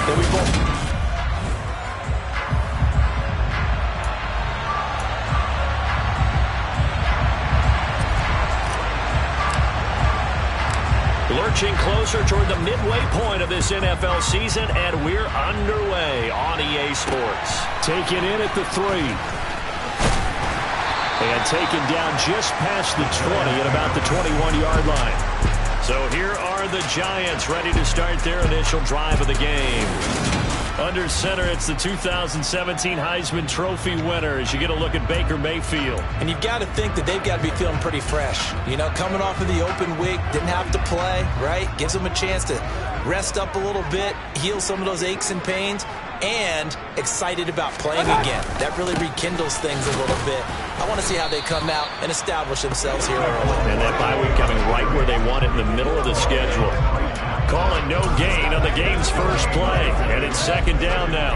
that we both... Lurching closer toward the midway point of this NFL season, and we're underway on EA Sports. Taken in at the 3. And taken down just past the 20 at about the 21-yard line. So here are the Giants ready to start their initial drive of the game. Under center, it's the 2017 Heisman Trophy winner as you get a look at Baker Mayfield. And you've got to think that they've got to be feeling pretty fresh. You know, coming off of the open week, didn't have to play, right? Gives them a chance to rest up a little bit, heal some of those aches and pains, and excited about playing again. That really rekindles things a little bit. I want to see how they come out and establish themselves here early. And that bye week coming right where they want it in the middle of the schedule. Calling no gain on the game's first play, and it's second down now.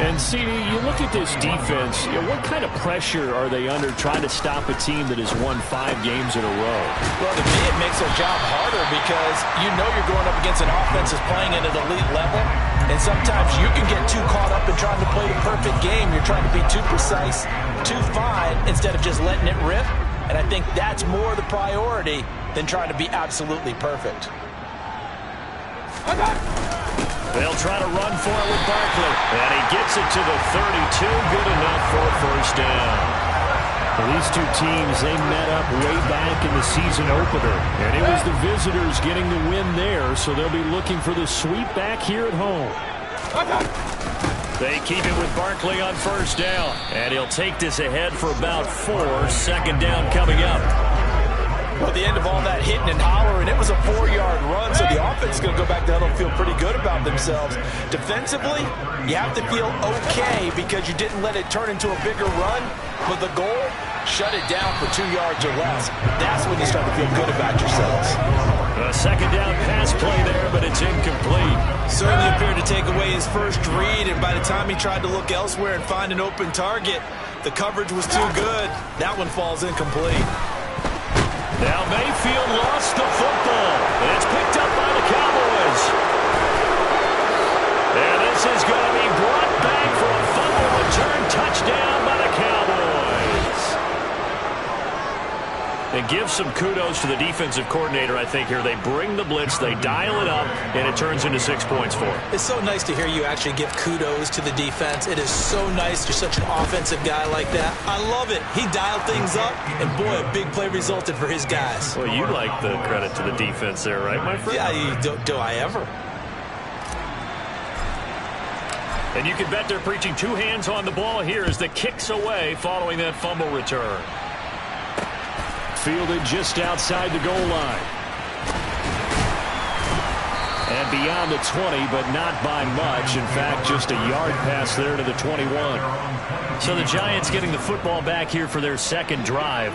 And, CD, you look at this defense, what kind of pressure are they under trying to stop a team that has won 5 games in a row? Well, to me, it makes their job harder because you know you're going up against an offense that's playing at an elite level, and sometimes you can get too caught up in trying to play the perfect game. You're trying to be too precise, too fine, instead of just letting it rip, and I think that's more the priority than trying to be absolutely perfect. They'll try to run for it with Barkley. And he gets it to the 32. Good enough for a first down. Well, these two teams, they met up way back in the season opener. And it was the visitors getting the win there, so they'll be looking for the sweep back here at home. They keep it with Barkley on first down. And he'll take this ahead for about 4. Second down coming up. Well, at the end of all that hitting and hollering, it was a 4-yard run, so the offense is going to go back down and feel pretty good about themselves. Defensively, you have to feel okay because you didn't let it turn into a bigger run, but the goal, shut it down for 2 yards or less. That's when you start to feel good about yourselves. A second down pass play there, but it's incomplete. Certainly appeared to take away his first read, and by the time he tried to look elsewhere and find an open target, the coverage was too good. That one falls incomplete. Now Mayfield lost the football, and it's picked up by the Cowboys. And this is going to be brought back for a fumble return touchdown by the Cowboys. And give some kudos to the defensive coordinator, I think, here. They bring the blitz, they dial it up, and it turns into 6 points for them. It's so nice to hear you actually give kudos to the defense. It is so nice. You're such an offensive guy like that. I love it. He dialed things up, and boy, a big play resulted for his guys. Well, you like the credit to the defense there, right, my friend? Yeah, do I ever? And you can bet they're preaching 2 hands on the ball here as the kick's away following that fumble return. Fielded just outside the goal line. And beyond the 20, but not by much. In fact, just a yard pass there to the 21. So the Giants getting the football back here for their second drive.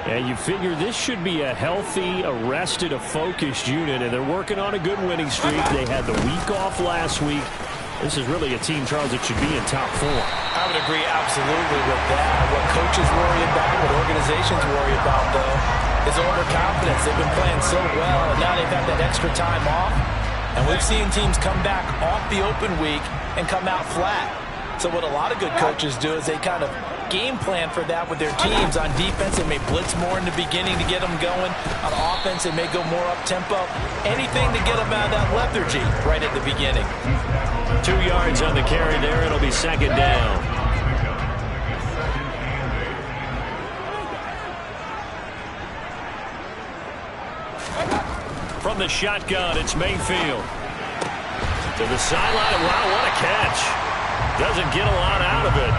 And you figure this should be a healthy, a rested, a focused unit, and they're working on a good winning streak. They had the week off last week. This is really a team, Charles, that should be in top 4. I would agree absolutely with that. What coaches worry about, what organizations worry about, though, is overconfidence. They've been playing so well, and now they've had that extra time off. And we've seen teams come back off the open week and come out flat. So what a lot of good coaches do is they kind of game plan for that with their teams. On defense, they may blitz more in the beginning to get them going. On offense, they may go more up-tempo. Anything to get them out of that lethargy right at the beginning. 2 yards on the carry there. It'll be second down. From the shotgun, it's Mayfield. To the sideline. Wow, what a catch. Doesn't get a lot out of it,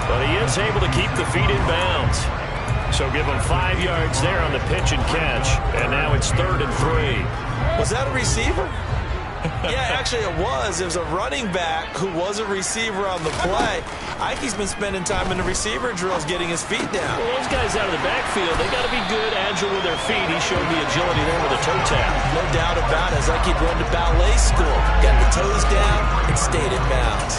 but he is able to keep the feet in bounds. So give him 5 yards there on the pitch and catch, and now it's 3rd and 3. Was that a receiver? Yeah, actually it was. It was a running back who was a receiver on the play. Ike's been spending time in the receiver drills getting his feet down. Well, those guys out of the backfield, they got to be good, agile with their feet. He showed the agility there with a toe tap. No doubt about it. As Ike run to ballet school. Got the toes down and stayed in bounds.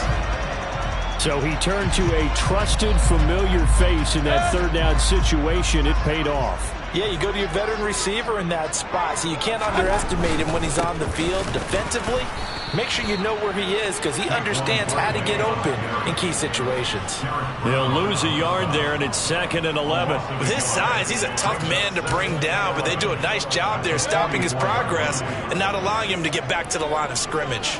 So he turned to a trusted, familiar face in that 3rd down situation. It paid off. Yeah, you go to your veteran receiver in that spot, so you can't underestimate him when he's on the field. Defensively, Make sure you know where he is because he understands how to get open in key situations. They'll lose a yard there, and it's 2nd and 11. With his size, he's a tough man to bring down, but they do a nice job there stopping his progress and not allowing him to get back to the line of scrimmage.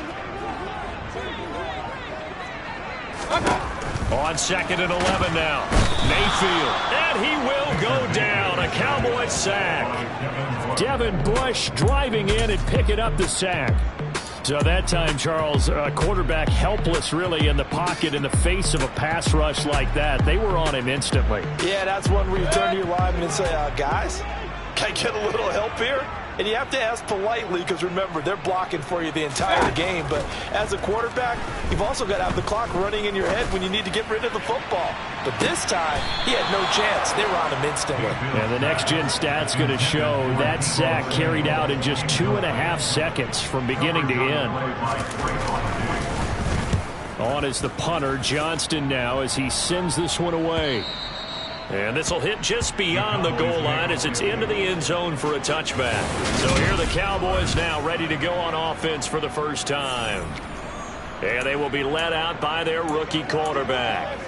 On 2nd and 11 now. Mayfield. And he will go down. A Cowboy sack. Devin Bush driving in and picking up the sack. So that time, Charles, quarterback helpless really in the pocket in the face of a pass rush like that. They were on him instantly. Yeah, that's one where you turn to your lineman and say, guys, can I get a little help here? And you have to ask politely because, remember, they're blocking for you the entire game. But as a quarterback, you've also got to have the clock running in your head when you need to get rid of the football. But this time, he had no chance. They were on him instantly. And the next-gen stat's going to show that sack carried out in just 2.5 seconds from beginning to end. On is the punter, Johnston now, as he sends this one away. And this will hit just beyond the goal line as it's into the end zone for a touchback. So here are the Cowboys now ready to go on offense for the first time. And they will be led out by their rookie quarterback.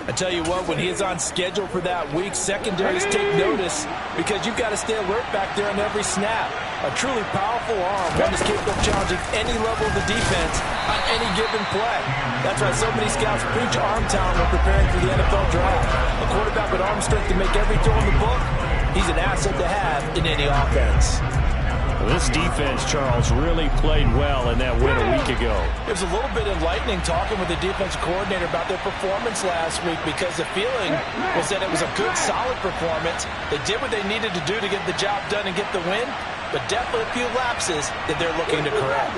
I tell you what, when he is on schedule for that week, secondaries take notice because you've got to stay alert back there on every snap. A truly powerful arm, one is capable of challenging any level of the defense on any given play. That's why so many scouts preach arm talent when preparing for the NFL draft. A quarterback with arm strength to make every throw in the book, he's an asset to have in any offense. This defense, Charles, really played well in that win a week ago. It was a little bit enlightening talking with the defensive coordinator about their performance last week because the feeling was that it was a good, solid performance. They did what they needed to do to get the job done and get the win, but definitely a few lapses that they're looking to correct.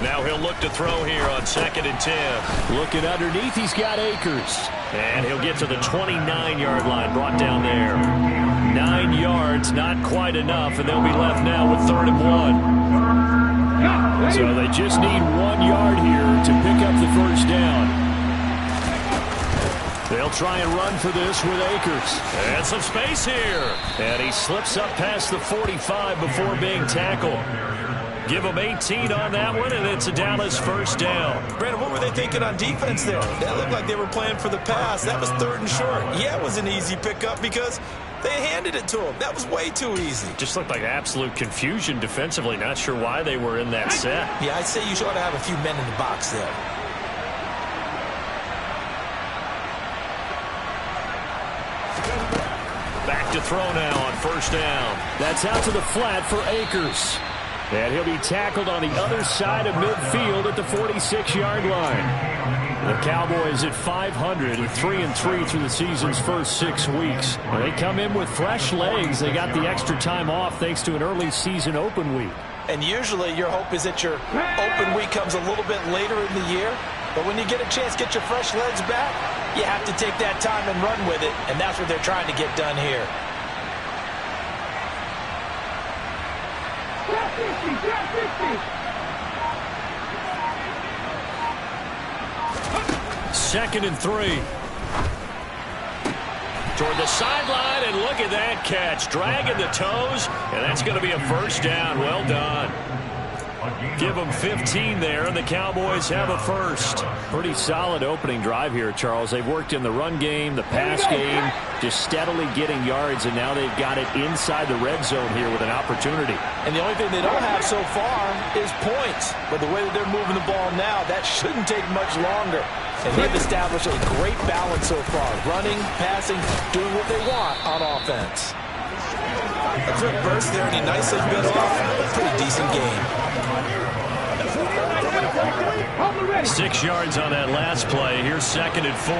Now he'll look to throw here on 2nd and 10. Looking underneath, he's got Akers. And he'll get to the 29-yard line, brought down there. 9 yards, not quite enough, and they'll be left now with 3rd and 1. So they just need 1 yard here to pick up the first down. They'll try and run for this with Akers. And some space here. And he slips up past the 45 before being tackled. Give them 18 on that one, and it's a Dallas first down. Brandon, what were they thinking on defense there? That looked like they were playing for the pass. That was 3rd and short. Yeah, it was an easy pickup because they handed it to him. That was way too easy. Just looked like absolute confusion defensively. Not sure why they were in that set. Yeah, I'd say you ought to have a few men in the box there. Back to throw now on first down. That's out to the flat for Akers. And he'll be tackled on the other side of midfield at the 46-yard line. The Cowboys at 500 and 3-3 through the season's first 6 weeks. They come in with fresh legs. They got the extra time off thanks to an early season open week. And usually your hope is that your open week comes a little bit later in the year. But when you get a chance to get your fresh legs back, you have to take that time and run with it. And that's what they're trying to get done here. 2nd and 3. Toward the sideline, and look at that catch. Dragging the toes, and that's going to be a first down. Well done. Give them 15 there, and the Cowboys have a first. Pretty solid opening drive here, Charles. They've worked in the run game, the pass game, just steadily getting yards, and now they've got it inside the red zone here with an opportunity. And the only thing they don't have so far is points. But the way that they're moving the ball now, that shouldn't take much longer. And they've established a great balance so far. Running, passing, doing what they want on offense. A quick burst there, and he nicely bit off a pretty decent game. 6 yards on that last play. Here's 2nd and 4.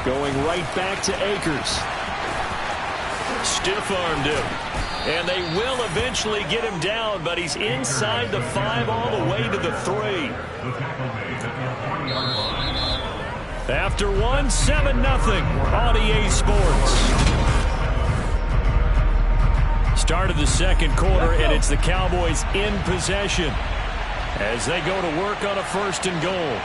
Going right back to Akers. Stiff-armed him. And they will eventually get him down, but he's inside the 5 all the way to the 3. After 1, 7-0 on EA Sports. Start of the second quarter, and it's the Cowboys in possession. as they go to work on a 1st and goal.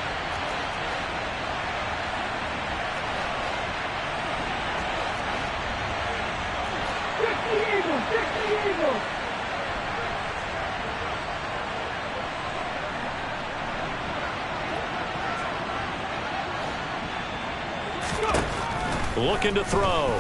Looking to throw.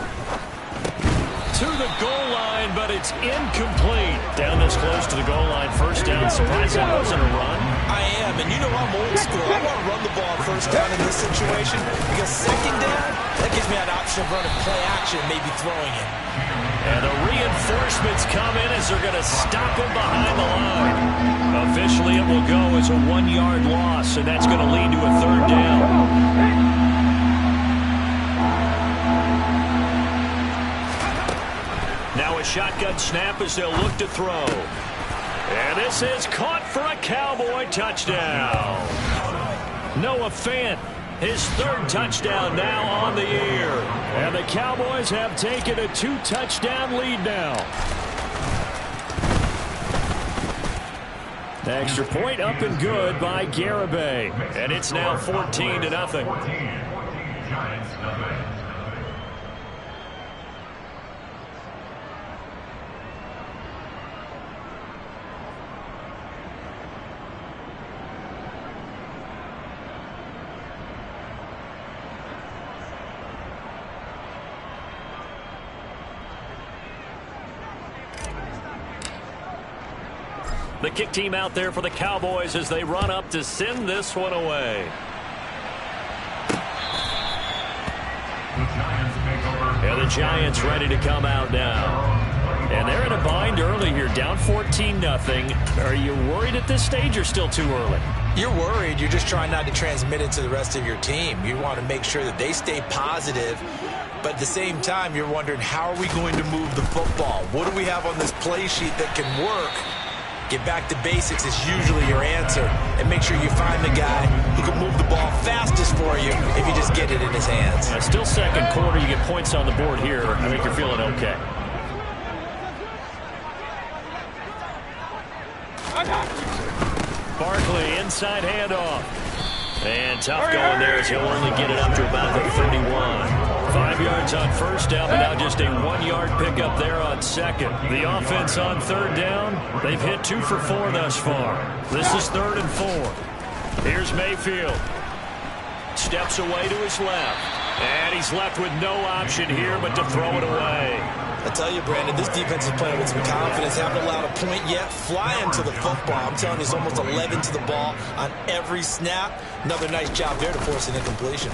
To the goal line, but it's incomplete. Down this close to the goal line. 1st down. Surprised that wasn't a run. I am, and you know I'm old school. I want to run the ball 1st down in this situation because 2nd down, that gives me an option of running play action, maybe throwing it. And the reinforcements come in as they're going to stop him behind the line. Officially, it will go as a 1-yard loss, and that's going to lead to a 3rd down. Now a shotgun snap as they'll look to throw. And this is caught for a Cowboy touchdown. Noah Fant, his 3rd touchdown now on the year. And the Cowboys have taken a 2-touchdown lead now. The extra point up and good by Garibay. And it's now 14-0. The kick team out there for the Cowboys as they run up to send this one away. And the Giants ready to come out now. And they're in a bind early here, down 14-0. Are you worried at this stage or still too early? You're worried. You're just trying not to transmit it to the rest of your team. You want to make sure that they stay positive. But at the same time, you're wondering, how are we going to move the football? What do we have on this play sheet that can work? Get back to basics is usually your answer. And make sure you find the guy who can move the ball fastest for you if you just get it in his hands. Still 2nd quarter. You get points on the board here. I think you're feeling okay. Barkley, inside handoff. And tough going there as he'll only get it up to about the 31. 5 yards on 1st down, but now just a 1-yard pickup there on 2nd. The offense on 3rd down, they've hit 2 for 4 thus far. This is 3rd and 4. Here's Mayfield. Steps away to his left. And he's left with no option here but to throw it away. I tell you, Brandon, this defense is playing with some confidence. Haven't allowed a point yet. Flying to the football. I'm telling you, it's almost 11 to the ball on every snap. Another nice job there to force an incompletion.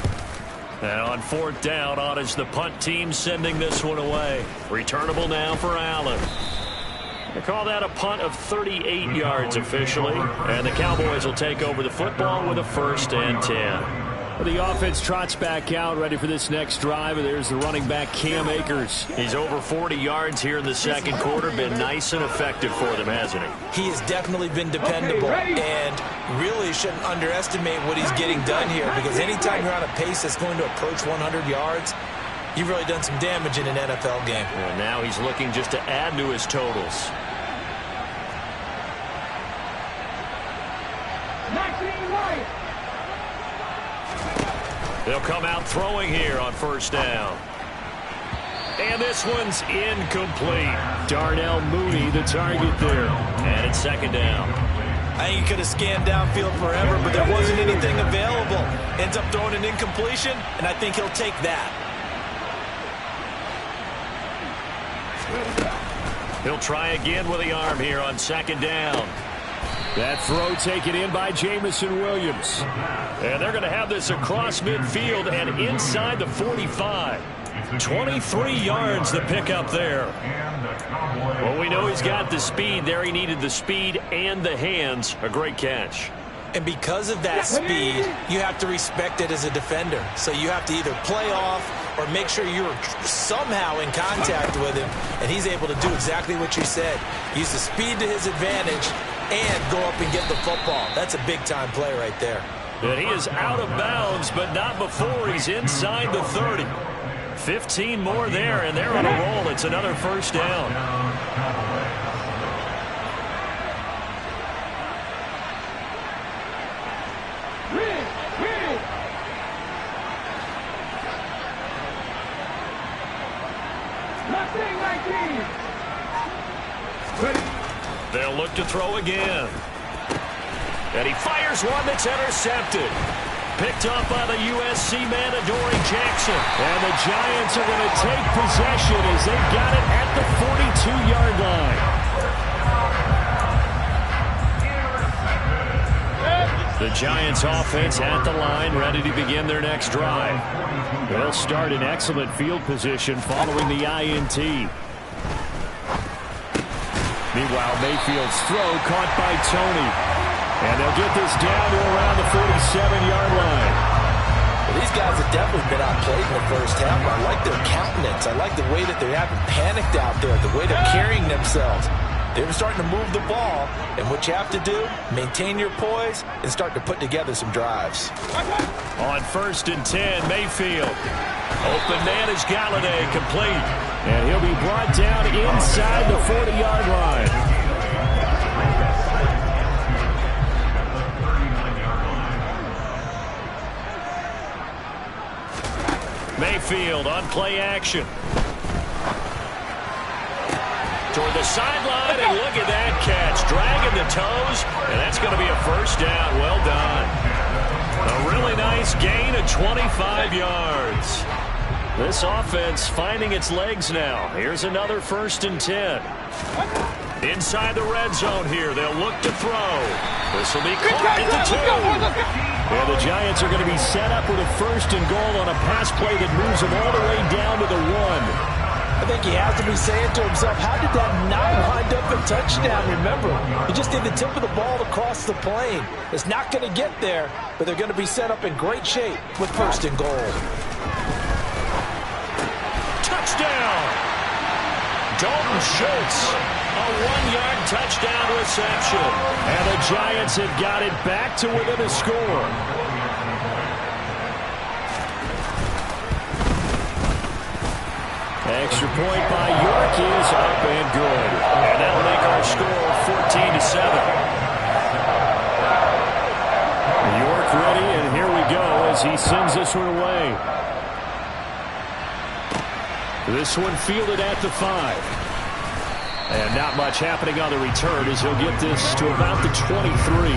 And on 4th down, on is the punt team sending this one away. Returnable now for Allen. They call that a punt of 38 yards officially. And the Cowboys will take over the football with a 1st and 10. The offense trots back out, ready for this next drive. And there's the running back, Cam Akers. He's over 40 yards here in the 2nd quarter. Been nice and effective for them, hasn't he? He has definitely been dependable, and really shouldn't underestimate what he's getting done here, because anytime you're on a pace that's going to approach 100 yards, you've really done some damage in an NFL game. And now he's looking just to add to his totals. They'll come out throwing here on 1st down. And this one's incomplete. Darnell Mooney, the target there. And it's 2nd down. I think he could have scanned downfield forever, but there wasn't anything available. Ends up throwing an incompletion, and I think he'll take that. He'll try again with the arm here on 2nd down. That throw taken in by Jamison Williams. And they're going to have this across midfield and inside the 45. 23 yards the pickup there. Well, we know he's got the speed there. He needed the speed and the hands. A great catch. And because of that speed, you have to respect it as a defender. So you have to either play off or make sure you're somehow in contact with him. And he's able to do exactly what you said. Use the speed to his advantage and go up and get the football. That's a big-time play right there. And he is out of bounds, but not before he's inside the 30. 15 more there, and they're on a roll. It's another 1st down. They'll look to throw again. And he fires one that's intercepted. Picked up by the USC man, Adoree Jackson. And the Giants are going to take possession as they've got it at the 42-yard line. The Giants offense at the line, ready to begin their next drive. They'll start in excellent field position following the INT. Meanwhile, Mayfield's throw caught by Tony. And they'll get this down to around the 47-yard line. Well, these guys have definitely been outplayed in the first half. I like their countenance. I like the way that they haven't panicked out there, the way they're carrying themselves. They're starting to move the ball, and what you have to do, maintain your poise and start to put together some drives. On 1st and 10, Mayfield. Open man is Galladay, complete. And he'll be brought down inside the 40-yard line. Mayfield on play action. Toward the sideline, and look at that catch. Dragging the toes, and that's going to be a first down. Well done. A really nice gain of 25 yards. This offense finding its legs now. Here's another 1st and 10. Inside the red zone here. They'll look to throw. This will be caught at the 2. And the Giants are going to be set up with a 1st and goal on a pass play that moves them all the way down to the 1. I think he has to be saying to himself, how did that not wind up a touchdown? Remember, he just did the tip of the ball across the plane. It's not going to get there, but they're going to be set up in great shape with 1st and goal. Touchdown! Dalton Schultz, a 1-yard touchdown reception. And the Giants have got it back to within a score. Extra point by York is up and good. And that'll make our score 14-7. York ready, and here we go as he sends this one away. This one fielded at the 5. And not much happening on the return as he'll get this to about the 23.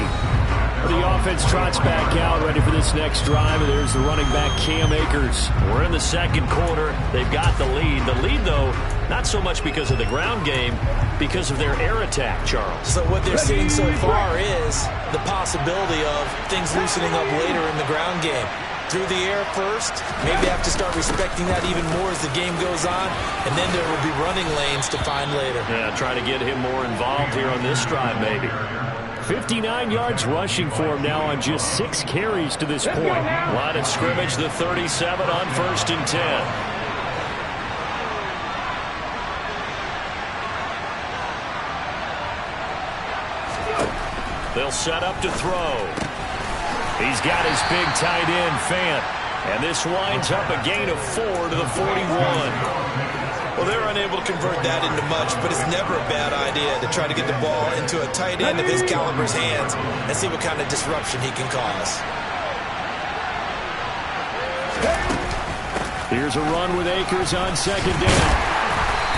The offense trots back out, ready for this next drive, and there's the running back, Cam Akers. We're in the second quarter. They've got the lead. The lead, though, not so much because of the ground game, because of their air attack, Charles. So what they're seeing so far is the possibility of things loosening up later in the ground game. Through the air first, maybe they have to start respecting that even more as the game goes on, and then there will be running lanes to find later. Yeah, try to get him more involved here on this drive, maybe. 59 yards rushing for him now on just 6 carries to this point. Line of scrimmage, the 37 on 1st and 10. They'll set up to throw. He's got his big tight end, Fant. And this winds up a gain of 4 to the 41. Well, they're unable to convert that into much, but it's never a bad idea to try to get the ball into a tight end of his caliber's hands and see what kind of disruption he can cause. Here's a run with Akers on 2nd down.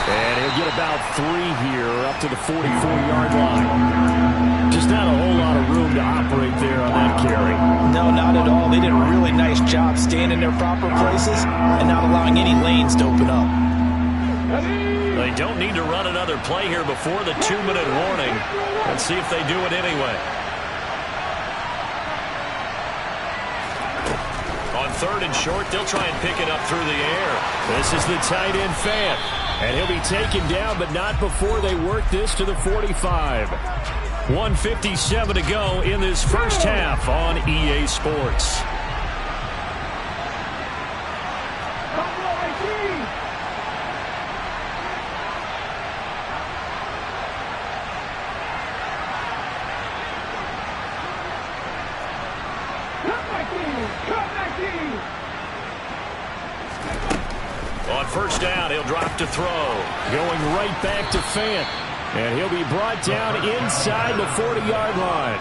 And he'll get about 3 here up to the 44-yard line. Just not a whole lot of room to operate there on that carry. No, not at all. They did a really nice job staying in their proper places and not allowing any lanes to open up. They don't need to run another play here before the 2-minute warning. Let's see if they do it anyway. On 3rd and short, they'll try and pick it up through the air. This is the tight end, Fant. And he'll be taken down, but not before they work this to the 45. 1:57 to go in this first half on EA Sports. On 1st down, he'll drop to throw. Going right back to Fant. And he'll be brought down inside the 40-yard line.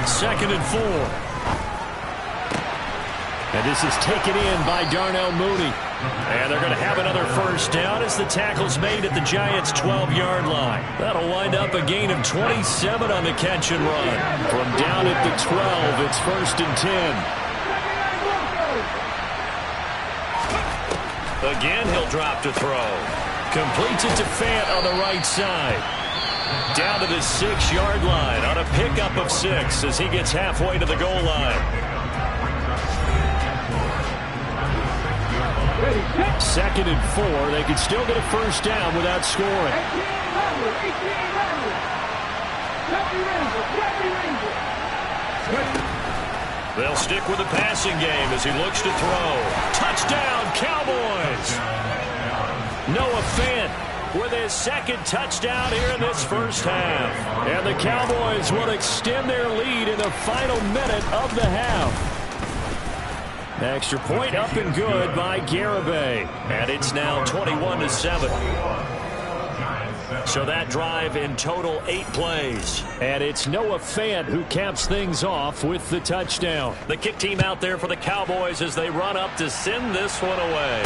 2nd and 4. And this is taken in by Darnell Mooney. And they're going to have another first down as the tackle's made at the Giants' 12-yard line. That'll wind up a gain of 27 on the catch and run. From down at the 12, it's 1st and 10. Again, he'll drop to throw. Completes it to Fant on the right side. Down to the 6-yard line on a pickup of 6 as he gets halfway to the goal line. 2nd and 4. They could still get a first down without scoring. They'll stick with the passing game as he looks to throw. Touchdown, Cowboys! Noah Fant with his 2nd touchdown here in this first half. And the Cowboys will extend their lead in the final minute of the half. Extra point up and good by Garibay. And it's now 21-7. So that drive in total 8 plays. And it's Noah Fant who caps things off with the touchdown. The kick team out there for the Cowboys as they run up to send this one away.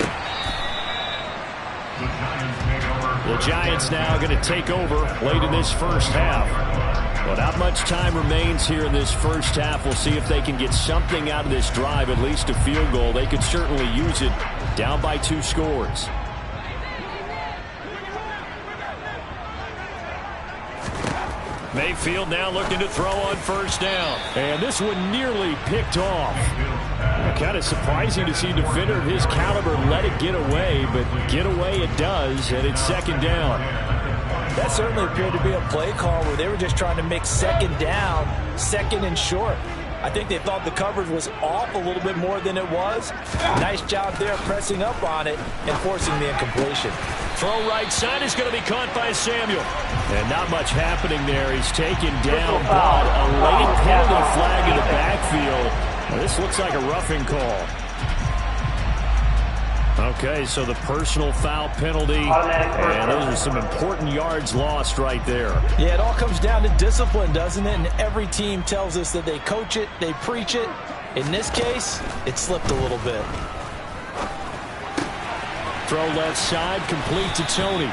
The Giants now going to take over late in this first half. Well, not much time remains here in this first half. We'll see if they can get something out of this drive, at least a field goal. They could certainly use it. Down by 2 scores. Mayfield now looking to throw on first down. And this one nearly picked off. Kind of surprising to see a defender of his caliber let it get away, but get away it does, and it's 2nd down. That certainly appeared to be a play call where they were just trying to make 2nd down, 2nd and short. I think they thought the coverage was off a little bit more than it was. Nice job there pressing up on it and forcing the incompletion. Throw right side is going to be caught by Samuel. And not much happening there. He's taken down, but a late penalty flag in the backfield. Well, this looks like a roughing call. Okay, so the personal foul penalty, and those are some important yards lost right there. Yeah, it all comes down to discipline, doesn't it? And every team tells us that they coach it, they preach it. In this case, it slipped a little bit. Throw left side, complete to Tony.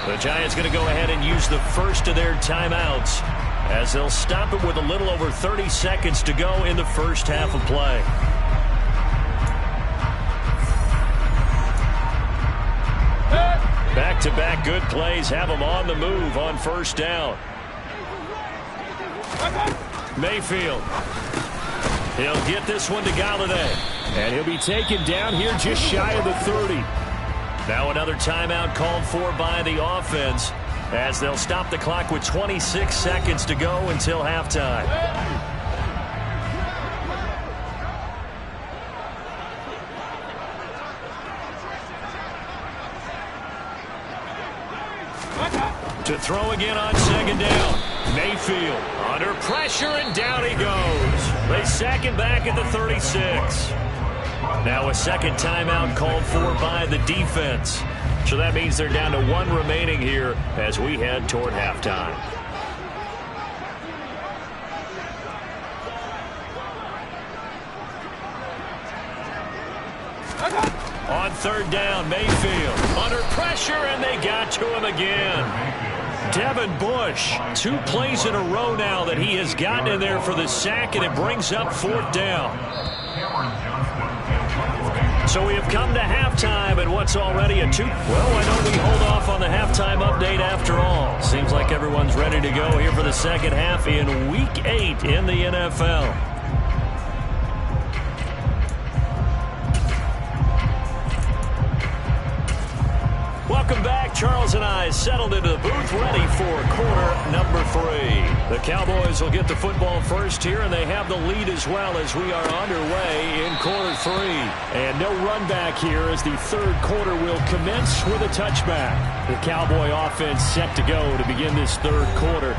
The Giants going to go ahead and use the first of their timeouts as they'll stop it with a little over 30 seconds to go in the first half of play. Back-to-back good plays have them on the move on first down. Mayfield. He'll get this one to Galladay. And he'll be taken down here just shy of the 30. Now another timeout called for by the offense as they'll stop the clock with 26 seconds to go until halftime. To throw again on 2nd down. Mayfield under pressure, and down he goes. They sack him back at the 36. Now a 2nd timeout called for by the defense. So that means they're down to 1 remaining here as we head toward halftime. On 3rd down, Mayfield under pressure, and they got to him again. Devin Bush, 2 plays in a row now that he has gotten in there for the sack, and it brings up 4th down. So we have come to halftime, and what's already a 2. Well, why don't we hold off on the halftime update after all? Seems like everyone's ready to go here for the second half in Week 8 in the NFL. Welcome back. Charles and I settled into the booth ready for quarter number 3. The Cowboys will get the football first here, and they have the lead as well as we are underway in quarter 3. And no run back here as the 3rd quarter will commence with a touchback. The Cowboy offense set to go to begin this 3rd quarter.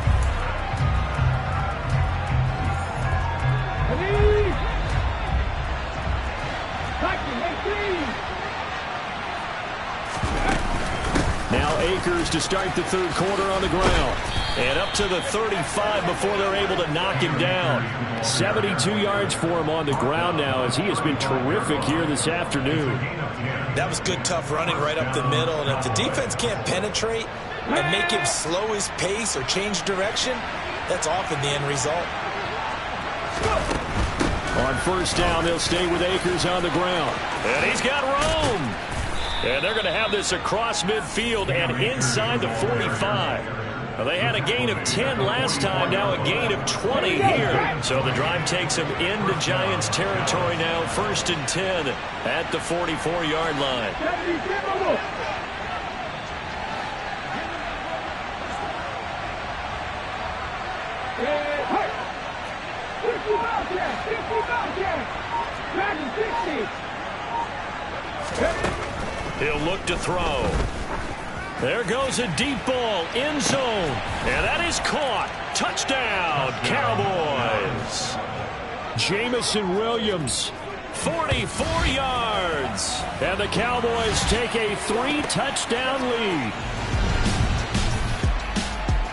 Now Akers to start the third quarter on the ground. And up to the 35 before they're able to knock him down. 72 yards for him on the ground now as he has been terrific here this afternoon. That was good, tough running right up the middle. And if the defense can't penetrate and make him slow his pace or change direction, that's often the end result. On first down, they'll stay with Akers on the ground. And he's got room. And they're going to have this across midfield and inside the 45. Well, they had a gain of 10 last time, now a gain of 20 here. So the drive takes them into Giants territory now, 1st and 10 at the 44-yard line. He'll look to throw. There goes a deep ball, end zone. And that is caught. Touchdown, Cowboys. Jamison Williams, 44 yards. and the Cowboys take a 3-touchdown lead.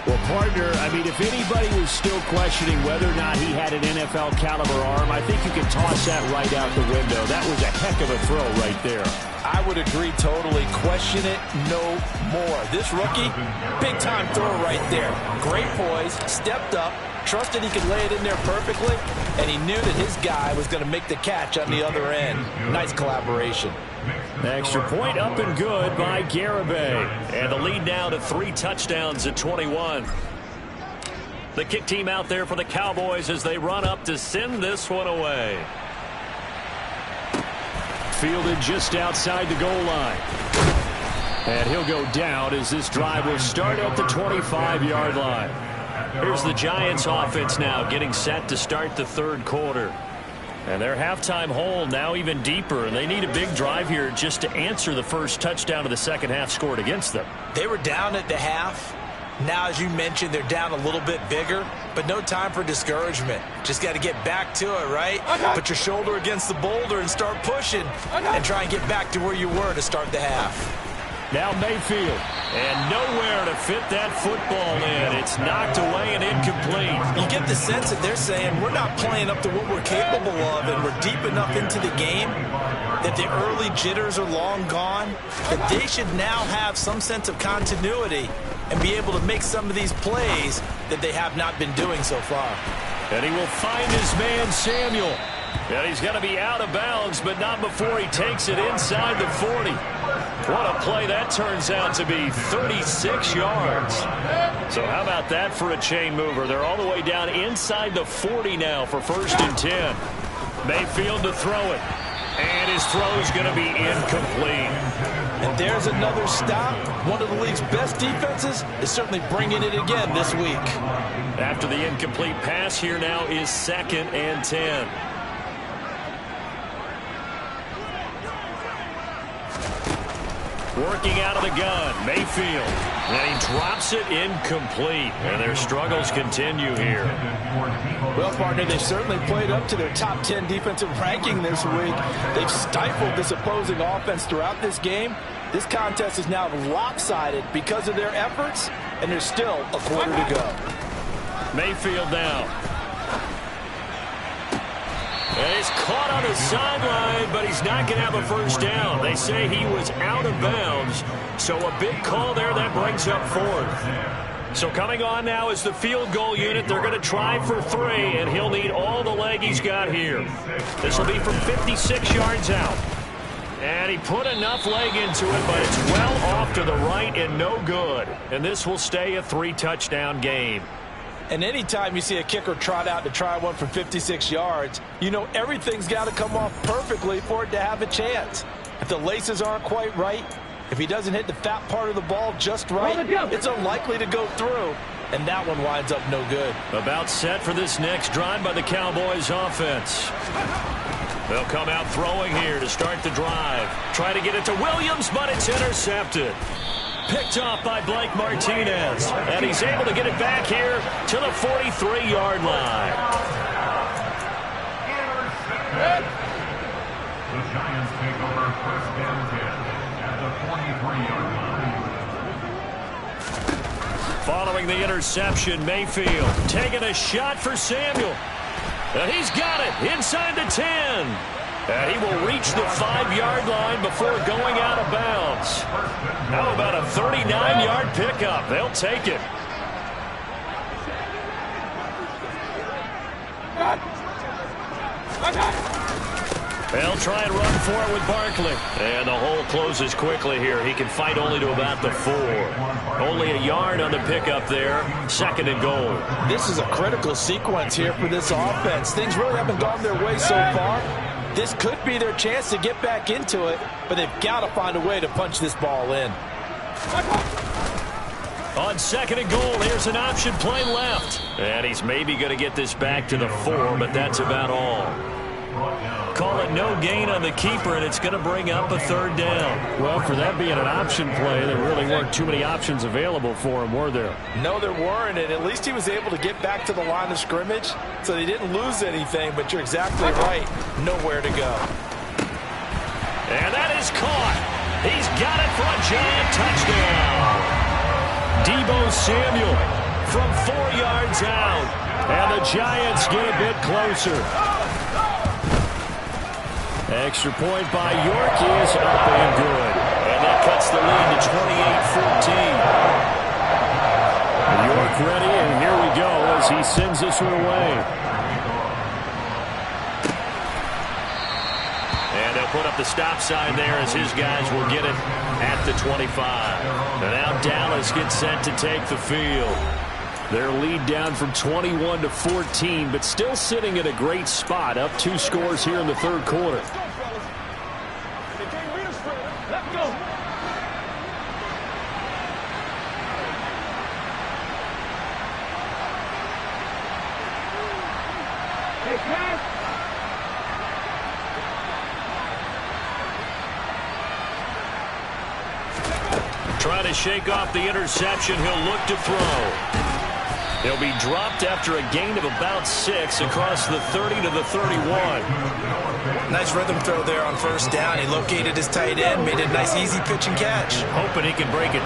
Well, partner, I mean, if anybody was still questioning whether or not he had an NFL caliber arm, I think you can toss that right out the window. That was a heck of a throw right there. I would agree totally. Question it no more. This rookie, big-time throw right there. Great poise, stepped up, trusted he could lay it in there perfectly, and he knew that his guy was going to make the catch on the other end. Nice collaboration. Extra point up and good by Garibay. And the lead now to 3 touchdowns at 21. The kick team out there for the Cowboys as they run up to send this one away. Fielded just outside the goal line. And he'll go down as this drive will start at the 25-yard line. Here's the Giants offense now getting set to start the third quarter. And their halftime hole now even deeper, and they need a big drive here just to answer the first touchdown of the second half scored against them. They were down at the half. Now, as you mentioned, they're down a little bit bigger, but no time for discouragement. Just got to get back to it, right? Put your shoulder against the boulder and start pushing and try and get back to where you were to start the half. Now Mayfield. And nowhere to fit that football in. It's knocked away and incomplete. You get the sense that they're saying we're not playing up to what we're capable of, and we're deep enough into the game that the early jitters are long gone, that they should now have some sense of continuity and be able to make some of these plays that they have not been doing so far. And he will find his man, Samuel. And he's going to be out of bounds, but not before he takes it inside the 40. What a play that turns out to be, 36 yards. So how about that for a chain mover? They're all the way down inside the 40 now for 1st and 10. Mayfield to throw it. And his throw is going to be incomplete. And there's another stop. One of the league's best defenses is certainly bringing it again this week. After the incomplete pass, here now is 2nd and 10. Working out of the gun, Mayfield. And he drops it incomplete. And their struggles continue here. Well, partner, they certainly played up to their top 10 defensive ranking this week. They've stifled this opposing offense throughout this game. This contest is now lopsided because of their efforts, and there's still a quarter to go. Mayfield now. And he's caught on the sideline, but he's not going to have a first down. They say he was out of bounds, so a big call there that brings up 4th. So coming on now is the field goal unit. They're going to try for 3, and he'll need all the leg he's got here. This will be from 56 yards out. And he put enough leg into it, but it's well off to the right and no good. And this will stay a 3-touchdown game. And anytime you see a kicker trot out to try one from 56 yards, you know everything's got to come off perfectly for it to have a chance. If the laces aren't quite right, if he doesn't hit the fat part of the ball just right, it's unlikely to go through. And that one winds up no good. About set for this next drive by the Cowboys offense. They'll come out throwing here to start the drive. Try to get it to Williams, but it's intercepted. Picked off by Blake Martinez. And he's able to get it back here to the 43-yard line. The Giants take over 1st and 10 at the 43-yard line. Following the interception, Mayfield taking a shot for Samuel. And he's got it inside the 10. And he will reach the 5-yard line before going out of bounds. How about a 39-yard pickup? They'll take it. They'll try and run for it with Barkley. And the hole closes quickly here. He can fight only to about the 4. Only a yard on the pickup there. 2nd and goal. This is a critical sequence here for this offense. Things really haven't gone their way so far. This could be their chance to get back into it, but they've got to find a way to punch this ball in. On 2nd and goal, here's an option play left. And he's maybe going to get this back to the 4, but that's about all. Call it no gain on the keeper, and it's going to bring up a 3rd down. Well, for that being an option play, there really weren't too many options available for him, were there? No, there weren't, and at least he was able to get back to the line of scrimmage, so they didn't lose anything, but you're exactly right. Nowhere to go. And that is caught. He's got it for a Giant touchdown. Deebo Samuel from 4 yards out, and the Giants get a bit closer. Extra point by York is up and good. And that cuts the lead to 28-14. York ready, and here we go as he sends this one away. And they'll put up the stop sign there as his guys will get it at the 25. And now Dallas gets set to take the field. Their lead down from 21 to 14, but still sitting at a great spot, up 2 scores here in the 3rd quarter. Trying to shake off the interception, he'll look to throw. He'll be dropped after a gain of about 6 across the 30 to the 31. Nice rhythm throw there on 1st down. He located his tight end, made a nice easy pitch and catch. Hoping he can break it.